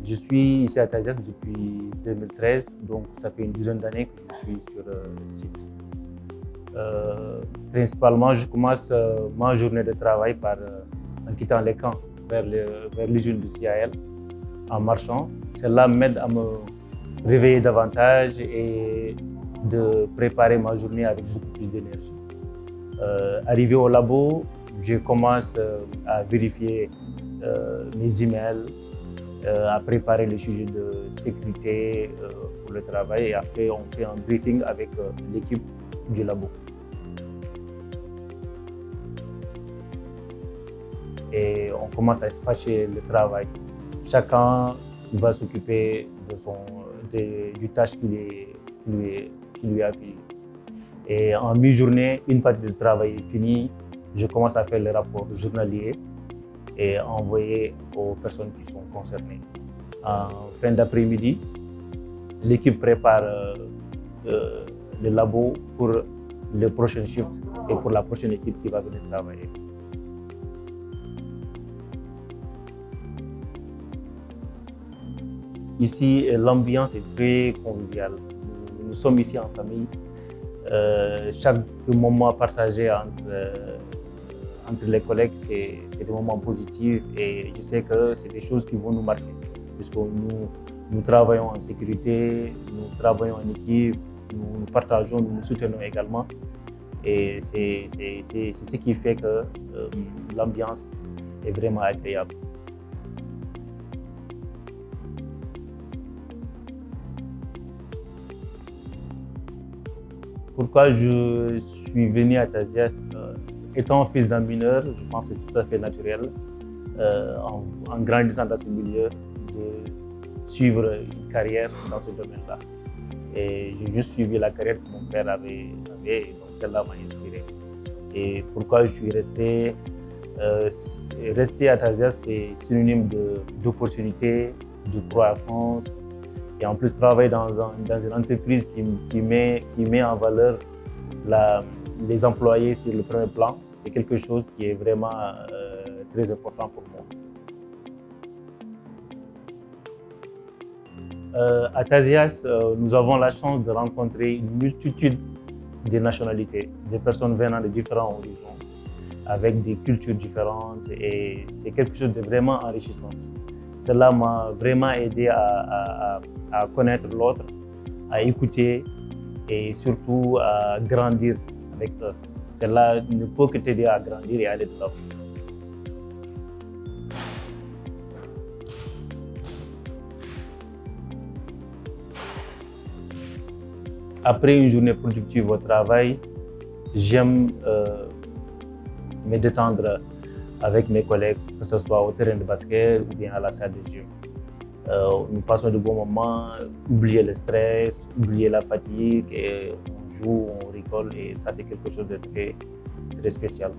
Je suis ici à Tajas depuis 2013, donc ça fait une douzaine d'années que je suis sur le site. Principalement, je commence ma journée de travail en quittant les camps vers l'usine du CIL en marchant. Cela m'aide à me réveiller davantage et de préparer ma journée avec beaucoup plus d'énergie. Arrivé au labo, je commence à vérifier mes emails, à préparer les sujets de sécurité pour le travail et après on fait un briefing avec l'équipe du labo. Et on commence à dispatcher le travail. Chacun va s'occuper du tâche qui lui a fait. Et en mi-journée, une partie du travail est finie, je commence à faire le rapport journalier et envoyer aux personnes qui sont concernées. En fin d'après-midi, l'équipe prépare le labo pour le prochain shift et pour la prochaine équipe qui va venir travailler. Ici, l'ambiance est très conviviale. Nous sommes ici en famille. Chaque moment partagé entre les collègues, c'est des moments positifs et je sais que c'est des choses qui vont nous marquer puisque nous travaillons en sécurité, nous travaillons en équipe, nous partageons, nous nous soutenons également et c'est ce qui fait que l'ambiance est vraiment agréable. Pourquoi je suis venu à Tajas? Étant fils d'un mineur, je pense que c'est tout à fait naturel, en grandissant dans ce milieu, de suivre une carrière dans ce domaine-là. Et j'ai juste suivi la carrière que mon père avait et donc celle-là m'a inspiré. Et pourquoi je suis resté? Rester à Tajas, c'est synonyme d'opportunité, de croissance. Et en plus, travailler dans une entreprise qui met en valeur les employés sur le premier plan, c'est quelque chose qui est vraiment très important pour moi. À Tajas, nous avons la chance de rencontrer une multitude de nationalités, de personnes venant de différents horizons, avec des cultures différentes et c'est quelque chose de vraiment enrichissant. Cela m'a vraiment aidé à connaître l'autre, à écouter et surtout à grandir avec eux. Cela ne peut que t'aider à grandir et à aller de l'avant. Après une journée productive au travail, j'aime me détendre avec mes collègues, que ce soit au terrain de basket ou bien à la salle de gym. Nous passons de bons moments, oublier le stress, oublier la fatigue et on joue, on rigole et ça c'est quelque chose de très, très spécial.